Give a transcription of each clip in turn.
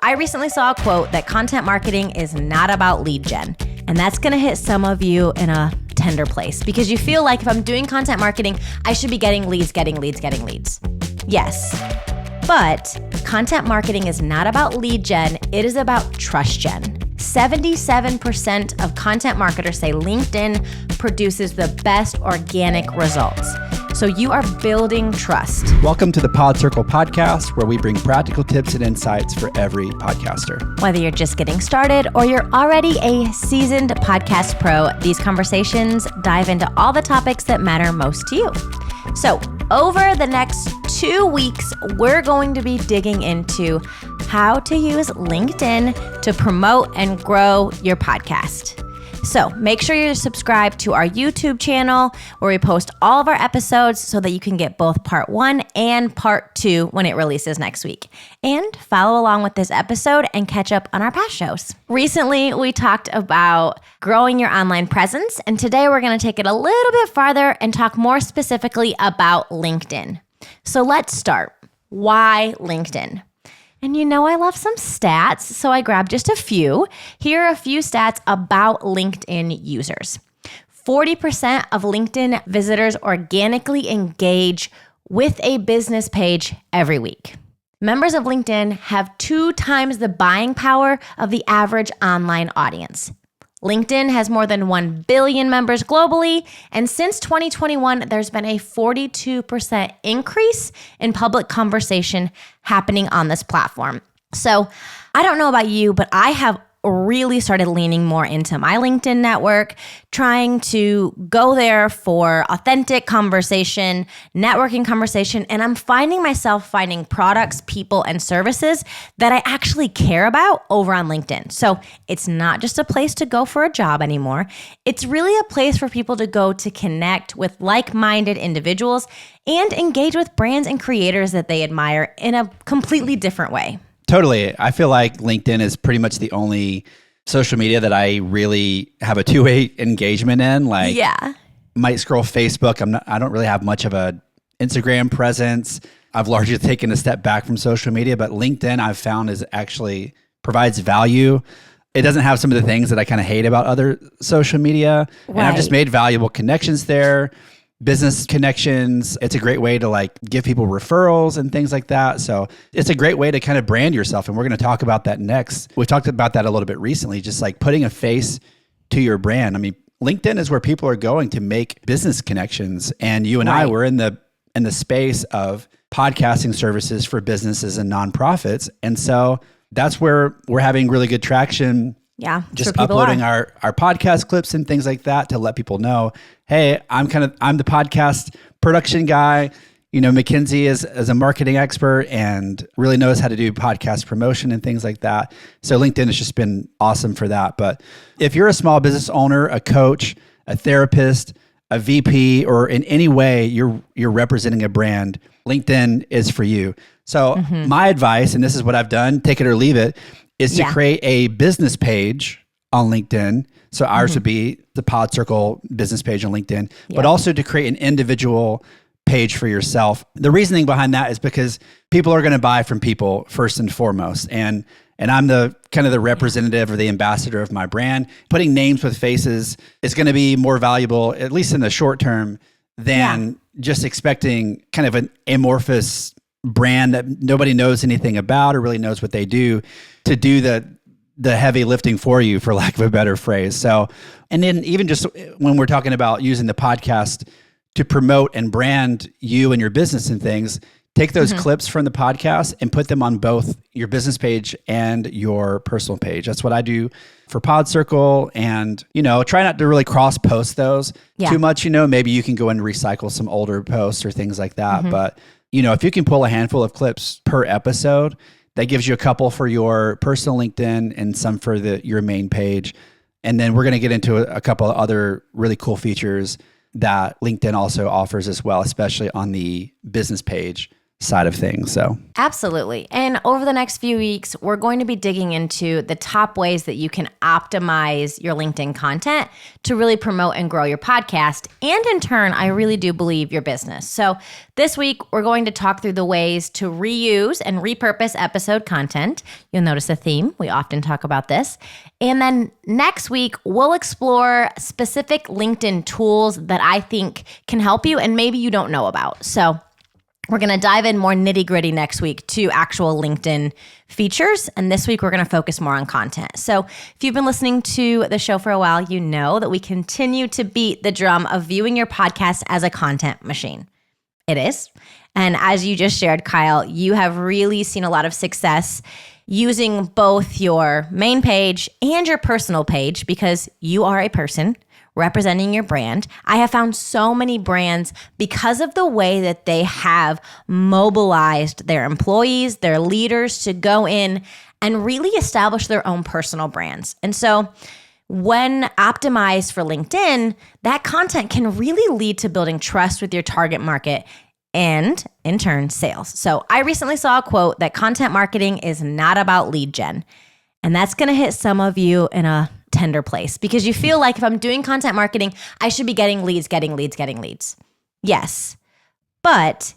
I recently saw a quote that content marketing is not about lead gen. And that's going to hit some of you in a tender place because you feel like if I'm doing content marketing, I should be getting leads. Yes. But content marketing is not about lead gen. It is about trust gen. 77% of content marketers say LinkedIn produces the best organic results. So you are building trust. Welcome to the Pod Circle podcast, where we bring practical tips and insights for every podcaster. Whether you're just getting started or you're already a seasoned podcast pro, these conversations dive into all the topics that matter most to you. So over the next 2 weeks, we're going to be digging into how to use LinkedIn to promote and grow your podcast. So make sure you're subscribed to our YouTube channel where we post all of our episodes so that you can get both part 1 and part 2 when it releases next week. And follow along with this episode and catch up on our past shows. Recently, we talked about growing your online presence, and today we're going to take it a little bit farther and talk more specifically about LinkedIn. So let's start. Why LinkedIn? And you know I love some stats, so I grabbed just a few. Here are a few stats about LinkedIn users. 40% of LinkedIn visitors organically engage with a business page every week. Members of LinkedIn have 2 times the buying power of the average online audience. LinkedIn has more than 1 billion members globally, and since 2021, there's been a 42% increase in public conversation happening on this platform. So I don't know about you, but I have really started leaning more into my LinkedIn network, trying to go there for authentic conversation, networking conversation, and I'm finding myself finding products, people, and services that I actually care about over on LinkedIn. So it's not just a place to go for a job anymore. It's really a place for people to go to connect with like-minded individuals and engage with brands and creators that they admire in a completely different way. Totally. I feel like LinkedIn is pretty much the only social media that I really have a two-way engagement in. Like, might scroll Facebook. I don't really have much of a Instagram presence. I've largely taken a step back from social media, but LinkedIn I've found is actually provides value. It doesn't have some of the things that I kind of hate about other social media. Right. And I've just made valuable connections there. Business connections. It's a great way to like give people referrals and things like that. So it's a great way to kind of brand yourself. And we're going to talk about that next. We've talked about that a little bit recently, just like putting a face to your brand. I mean, LinkedIn is where people are going to make business connections. And you and I were in the space of podcasting services for businesses and nonprofits. And so that's where we're having really good traction. Yeah, just uploading our podcast clips and things like that to let people know, hey, I'm the podcast production guy. You know, Mackenzie is a marketing expert and really knows how to do podcast promotion and things like that. So LinkedIn has just been awesome for that. But if you're a small business owner, a coach, a therapist, a VP, or in any way you're representing a brand, LinkedIn is for you. So my advice, and this is what I've done, take it or leave it, is to create a business page on LinkedIn. So ours would be the Pod Circle business page on LinkedIn, but also to create an individual page for yourself. The reasoning behind that is because people are going to buy from people first and foremost. And I'm the kind of the representative or the ambassador of my brand. Putting names with faces is going to be more valuable, at least in the short term, than just expecting kind of an amorphous brand that nobody knows anything about or really knows what they do to do the heavy lifting for you, for lack of a better phrase. So, and then even just when we're talking about using the podcast to promote and brand you and your business and things, take those clips from the podcast and put them on both your business page and your personal page. That's what I do for Pod Circle. And, you know, try not to really cross post those too much. You know, maybe you can go and recycle some older posts or things like that. But, you know, if you can pull a handful of clips per episode, that gives you a couple for your personal LinkedIn and some for your main page. And then we're going to get into a couple of other really cool features that LinkedIn also offers as well, especially on the business page. side of things. So absolutely. And over the next few weeks, we're going to be digging into the top ways that you can optimize your LinkedIn content to really promote and grow your podcast. And in turn, I really do believe your business. So this week, we're going to talk through the ways to reuse and repurpose episode content. You'll notice a theme. We often talk about this. And then next week, we'll explore specific LinkedIn tools that I think can help you and maybe you don't know about. So we're going to dive in more nitty gritty next week to actual LinkedIn features. And this week, we're going to focus more on content. So if you've been listening to the show for a while, you know that we continue to beat the drum of viewing your podcast as a content machine. It is. And as you just shared, Kyle, you have really seen a lot of success using both your main page and your personal page because you are a person representing your brand. I have found so many brands because of the way that they have mobilized their employees, their leaders to go in and really establish their own personal brands. And so when optimized for LinkedIn, that content can really lead to building trust with your target market and in turn, sales. So I recently saw a quote that content marketing is not about lead gen. And that's going to hit some of you in a tender place because you feel like if I'm doing content marketing, I should be getting leads. Yes, but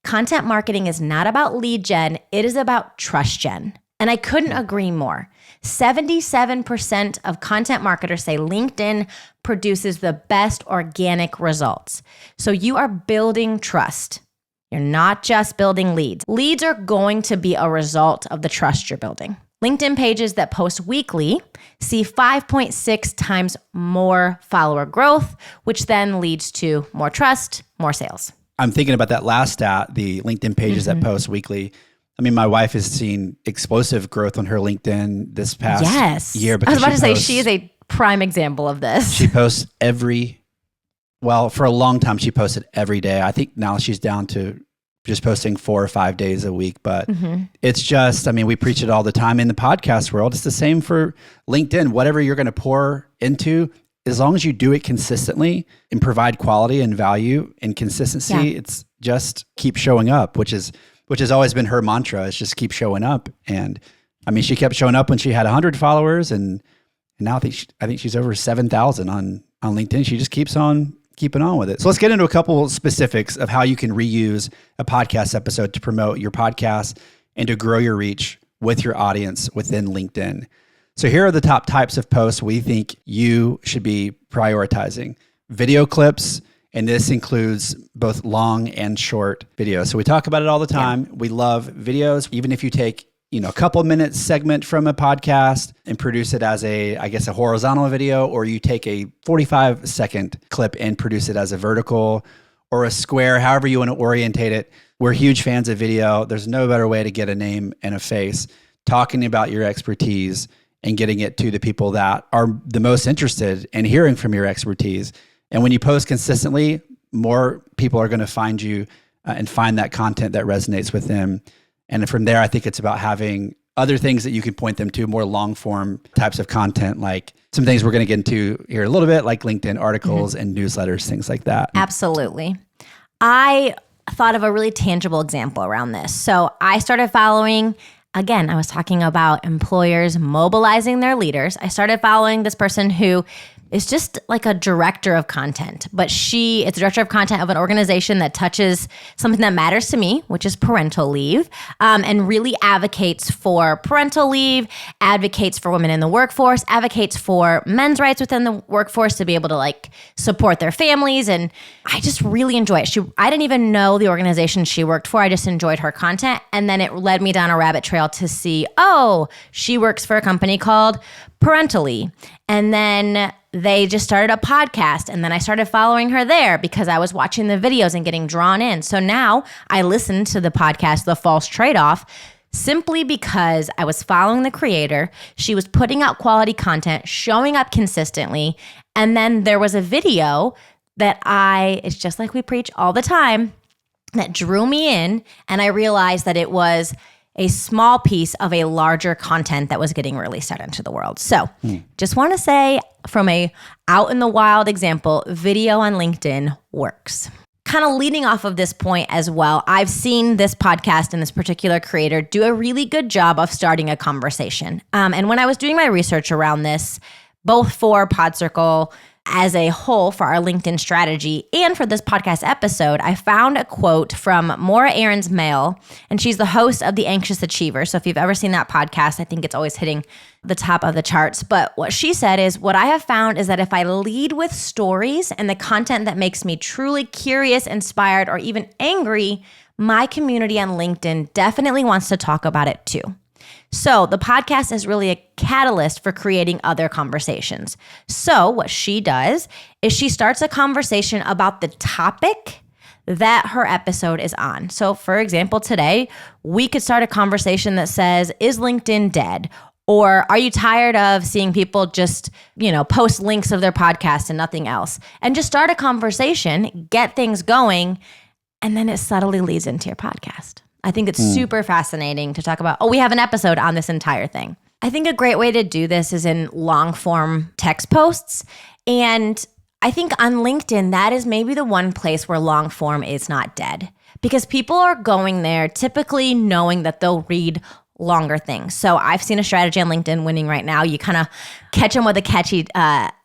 content marketing is not about lead gen. It is about trust gen. And I couldn't agree more. 77% of content marketers say LinkedIn produces the best organic results. So you are building trust. You're not just building leads. Leads are going to be a result of the trust you're building. LinkedIn pages that post weekly see 5.6 times more follower growth, which then leads to more trust, more sales. I'm thinking about that last stat, the LinkedIn pages that post weekly. I mean, my wife has seen explosive growth on her LinkedIn this past year. I was about to say she is a prime example of this. She posts for a long time, she posted every day. I think now she's down to just posting 4 or 5 days a week, but it's just, I mean, we preach it all the time in the podcast world. It's the same for LinkedIn. Whatever you're going to pour into, as long as you do it consistently and provide quality and value and consistency, it's just keep showing up, which has always been her mantra, is just keep showing up. And I mean, she kept showing up when she had 100 followers and now I think she's over 7,000 on LinkedIn. She just keeps on keeping on with it. So let's get into a couple specifics of how you can reuse a podcast episode to promote your podcast and to grow your reach with your audience within LinkedIn. So here are the top types of posts we think you should be prioritizing. Video clips, and this includes both long and short videos. So we talk about it all the time. Yeah. We love videos. Even if you take a couple minutes segment from a podcast and produce it as a horizontal video, or you take a 45-second clip and produce it as a vertical or a square, however you want to orientate it. We're huge fans of video. There's no better way to get a name and a face, talking about your expertise and getting it to the people that are the most interested in hearing from your expertise. And when you post consistently, more people are going to find you and find that content that resonates with them. And from there, I think it's about having other things that you can point them to, more long form types of content, like some things we're going to get into here a little bit, like LinkedIn articles and newsletters, things like that. Absolutely. I thought of a really tangible example around this. So I started following, again, I was talking about employers mobilizing their leaders. I started following this person who is just like a director of content, but it's a director of content of an organization that touches something that matters to me, which is parental leave, and really advocates for parental leave, advocates for women in the workforce, advocates for men's rights within the workforce to be able to support their families. And I just really enjoy it. I didn't even know the organization she worked for. I just enjoyed her content. And then it led me down a rabbit trail to see, she works for a company called Parentally. And then they just started a podcast, and then I started following her there because I was watching the videos and getting drawn in. So now I listen to the podcast, The False Trade-Off, simply because I was following the creator. She was putting out quality content, showing up consistently. And then there was a video that it's just like we preach all the time, that drew me in. And I realized that it was a small piece of a larger content that was getting released out into the world. So just want to say, from a out in the wild example, video on LinkedIn works. kind of leading off of this point as well, I've seen this podcast and this particular creator do a really good job of starting a conversation. And when I was doing my research around this, both for PodCircle as a whole for our LinkedIn strategy and for this podcast episode, I found a quote from Maura Aarons Mail, and she's the host of The Anxious Achiever. So if you've ever seen that podcast, I think it's always hitting the top of the charts. But what she said is, what I have found is that if I lead with stories and the content that makes me truly curious, inspired, or even angry, my community on LinkedIn definitely wants to talk about it too. So the podcast is really a catalyst for creating other conversations. So what she does is she starts a conversation about the topic that her episode is on. So for example, today, we could start a conversation that says, is LinkedIn dead? Or are you tired of seeing people just, post links of their podcast and nothing else? And just start a conversation, get things going, and then it subtly leads into your podcast. I think it's super fascinating to talk about, we have an episode on this entire thing. I think a great way to do this is in long form text posts. And I think on LinkedIn, that is maybe the one place where long form is not dead, because people are going there typically knowing that they'll read longer things. So I've seen a strategy on LinkedIn winning right now. You kind of catch them with a catchy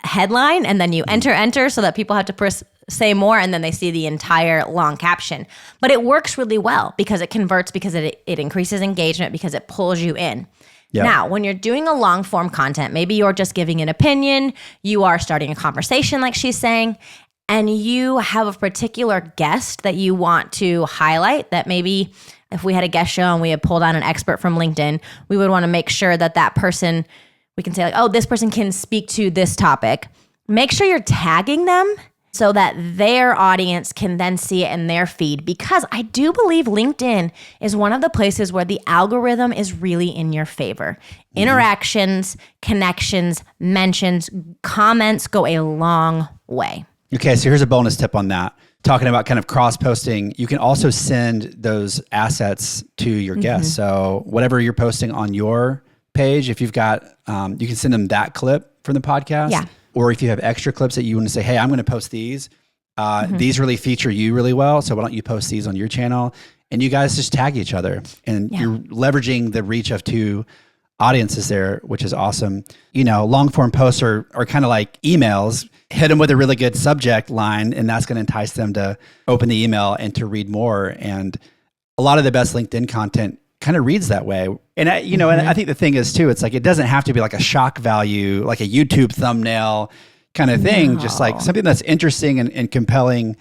headline, and then you enter so that people have to say more, and then they see the entire long caption. But it works really well because it converts, because it increases engagement, because it pulls you in. Yep. Now, when you're doing a long form content, maybe you're just giving an opinion, you are starting a conversation like she's saying, and you have a particular guest that you want to highlight, that maybe if we had a guest show and we had pulled on an expert from LinkedIn, we would want to make sure that person, we can say like, this person can speak to this topic. Make sure you're tagging them so that their audience can then see it in their feed, because I do believe LinkedIn is one of the places where the algorithm is really in your favor. Interactions, connections, mentions, comments go a long way. Okay, so here's a bonus tip on that. Talking about kind of cross-posting, you can also send those assets to your guests. So whatever you're posting on your page, if you've got, you can send them that clip from the podcast. Yeah. Or if you have extra clips that you want to say, hey, I'm going to post these. These really feature you really well. So why don't you post these on your channel? And you guys just tag each other. And you're leveraging the reach of two audiences there, which is awesome. Long form posts are kind of like emails. Hit them with a really good subject line, and that's going to entice them to open the email and to read more. And a lot of the best LinkedIn content kind of reads that way. And and I think the thing is too, it's like, it doesn't have to be like a shock value, like a YouTube thumbnail kind of thing, just like something that's interesting and compelling.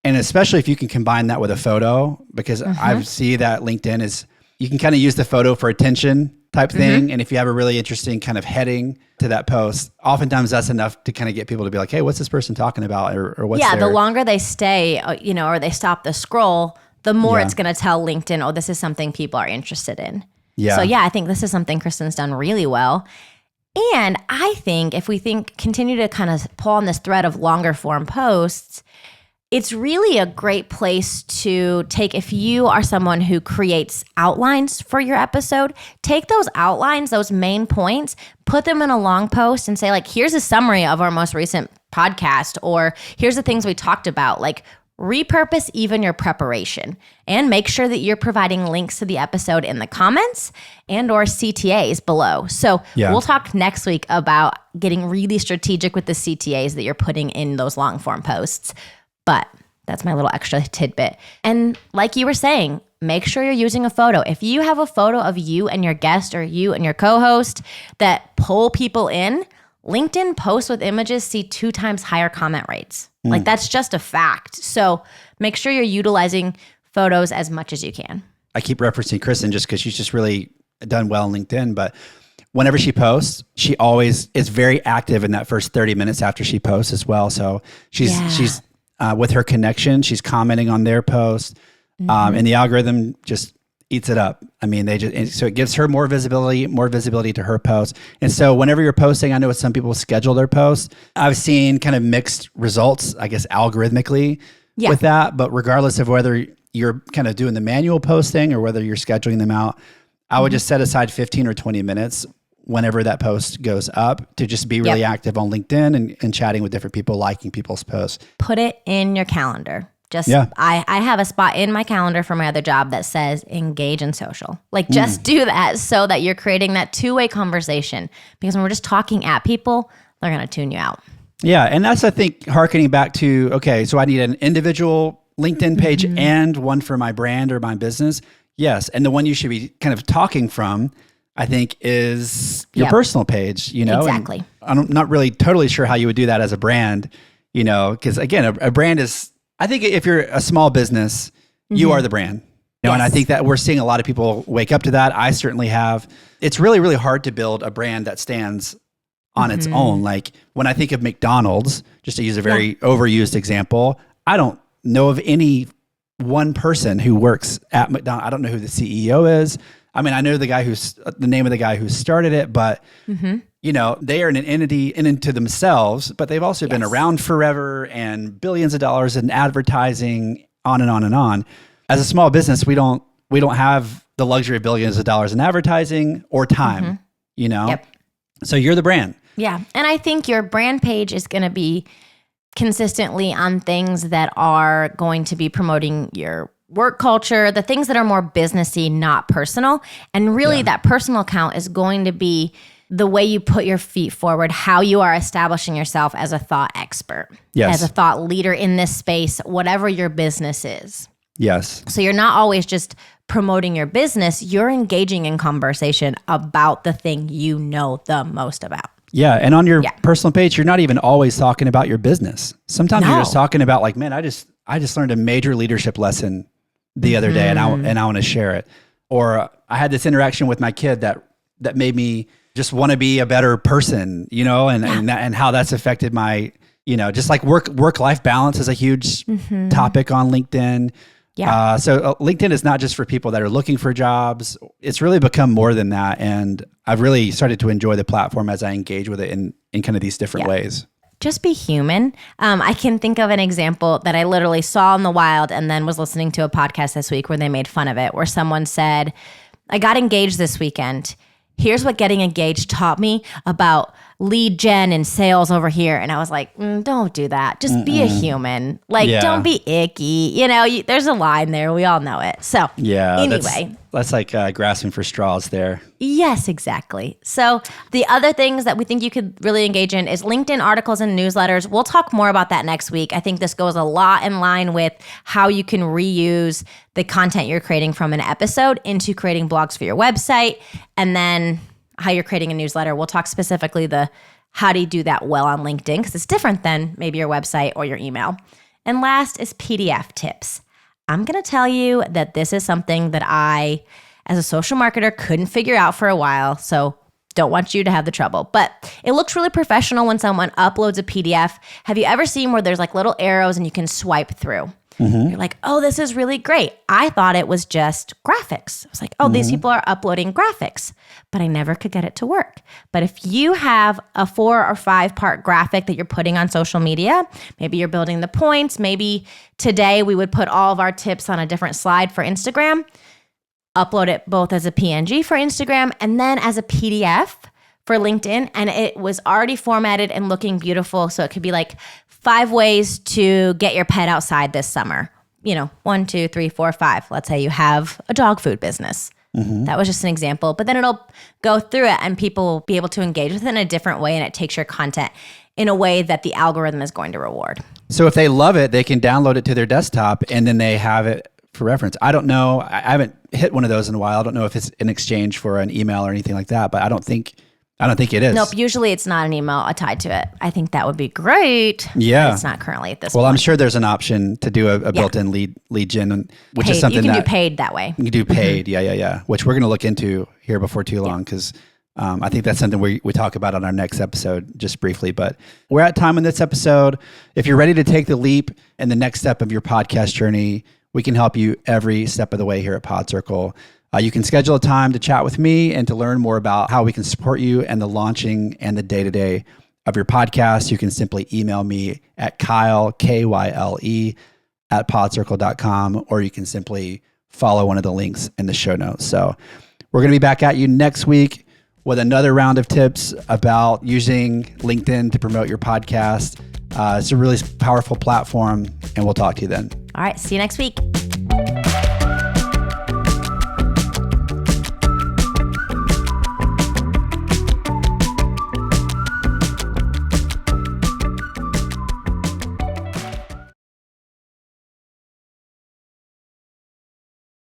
And especially if you can combine that with a photo, because I see that LinkedIn is, you can kind of use the photo for attention type thing. And if you have a really interesting kind of heading to that post, oftentimes that's enough to kind of get people to be like, hey, what's this person talking about? Or what's the longer they stay, or they stop the scroll, the more it's going to tell LinkedIn, this is something people are interested in. Yeah. So I think this is something Kristen's done really well. And I think if we continue to kind of pull on this thread of longer form posts, it's really a great place to take, if you are someone who creates outlines for your episode, take those outlines, those main points, put them in a long post and say like, here's a summary of our most recent podcast, or here's the things we talked about. Like, repurpose even your preparation, and make sure that you're providing links to the episode in the comments and or CTAs below. So we'll talk next week about getting really strategic with the CTAs that you're putting in those long form posts. But that's my little extra tidbit. And like you were saying, make sure you're using a photo. If you have a photo of you and your guest, or you and your co-host that pull people in, LinkedIn posts with images see 2 times higher comment rates. Like, that's just a fact. So make sure you're utilizing photos as much as you can. I keep referencing Kristen just because she's just really done well on LinkedIn, but whenever she posts, she always is very active in that first 30 minutes after she posts as well. So she's with her connection, she's commenting on their post, and the algorithm just eats it up. I mean, so it gives her more visibility to her posts. And so whenever you're posting, I know some people schedule their posts. I've seen kind of mixed results, I guess, algorithmically with that. But regardless of whether you're kind of doing the manual posting or whether you're scheduling them out, I would just set aside 15 or 20 minutes whenever that post goes up to just be really active on LinkedIn and chatting with different people, liking people's posts. Put it in your calendar. Just I have a spot in my calendar for my other job that says engage in social. Like just do that so that you're creating that two-way conversation. Because when we're just talking at people, they're going to tune you out. Yeah. And that's, I think, hearkening back to, okay, so I need an individual LinkedIn page and one for my brand or my business. Yes. And the one you should be kind of talking from, I think, is your personal page, you know? Exactly. And I'm not really totally sure how you would do that as a brand, you know, because again, a brand is, I think if you're a small business, you are the brand. You know, and I think that we're seeing a lot of people wake up to that. I certainly have. It's really, really hard to build a brand that stands on its own. Like when I think of McDonald's, just to use a very overused example, I don't know of any one person who works at McDonald's. I don't know who the CEO is. I mean, I know the name of the guy who started it, but you know, they are an entity in and to themselves, but they've also been around forever and billions of dollars in advertising, on and on and on. As a small business, we don't have the luxury of billions of dollars in advertising or time, you know? Yep. So you're the brand. Yeah. And I think your brand page is going to be consistently on things that are going to be promoting your work culture, the things that are more businessy, not personal. And really that personal account is going to be the way you put your feet forward, how you are establishing yourself as a thought expert, as a thought leader in this space, whatever your business is. Yes. So you're not always just promoting your business, you're engaging in conversation about the thing you know the most about. Yeah. And on your personal page, you're not even always talking about your business. Sometimes you're just talking about like, man, I just learned a major leadership lesson the other day and I want to share it. Or I had this interaction with my kid that made me just want to be a better person, you know, and how that's affected my, you know, just like work-life balance is a huge topic on LinkedIn. Yeah. So LinkedIn is not just for people that are looking for jobs. It's really become more than that. And I've really started to enjoy the platform as I engage with it in kind of these different ways. Just be human. I can think of an example that I literally saw in the wild and then was listening to a podcast this week where they made fun of it, where someone said, I got engaged this weekend. Here's what getting engaged taught me about lead gen and sales over here. And I was like, don't do that. Just be a human. Like, don't be icky. You know, there's a line there. We all know it. So anyway. That's like grasping for straws there. Yes, exactly. So the other things that we think you could really engage in is LinkedIn articles and newsletters. We'll talk more about that next week. I think this goes a lot in line with how you can reuse the content you're creating from an episode into creating blogs for your website, and then how you're creating a newsletter. We'll talk specifically how do you do that well on LinkedIn, because it's different than maybe your website or your email. And last is PDF tips. I'm going to tell you that this is something that I, as a social marketer, couldn't figure out for a while. So don't want you to have the trouble. But it looks really professional when someone uploads a PDF. Have you ever seen where there's like little arrows and you can swipe through? You're like, oh, this is really great. I thought it was just graphics. I was like, oh, these people are uploading graphics, but I never could get it to work. But if you have a 4 or 5 part graphic that you're putting on social media, maybe you're building the points. Maybe today we would put all of our tips on a different slide for Instagram, upload it both as a PNG for Instagram and then as a PDF for LinkedIn. And it was already formatted and looking beautiful. So it could be like 5 ways to get your pet outside this summer. You know, 1, 2, 3, 4, 5. Let's say you have a dog food business. That was just an example. But then it'll go through it and people will be able to engage with it in a different way. And it takes your content in a way that the algorithm is going to reward. So if they love it, they can download it to their desktop and then they have it for reference. I don't know. I haven't hit one of those in a while. I don't know if it's in exchange for an email or anything like that, but I don't think it is. Nope. Usually it's not an email tied to it. I think that would be great. Yeah. But it's not currently at this point. Well, I'm sure there's an option to do a built-in lead gen, which paid. is something you can do paid that way. You can do paid. Yeah. Which we're going to look into here before too long because I think that's something we talk about on our next episode just briefly. But we're at time in this episode. If you're ready to take the leap and the next step of your podcast journey, we can help you every step of the way here at PodCircle. You can schedule a time to chat with me and to learn more about how we can support you and the launching and the day-to-day of your podcast. You can simply email me at Kyle, Kyle, at podcircle.com, or you can simply follow one of the links in the show notes. So we're going to be back at you next week with another round of tips about using LinkedIn to promote your podcast. It's a really powerful platform, and we'll talk to you then. All right. See you next week.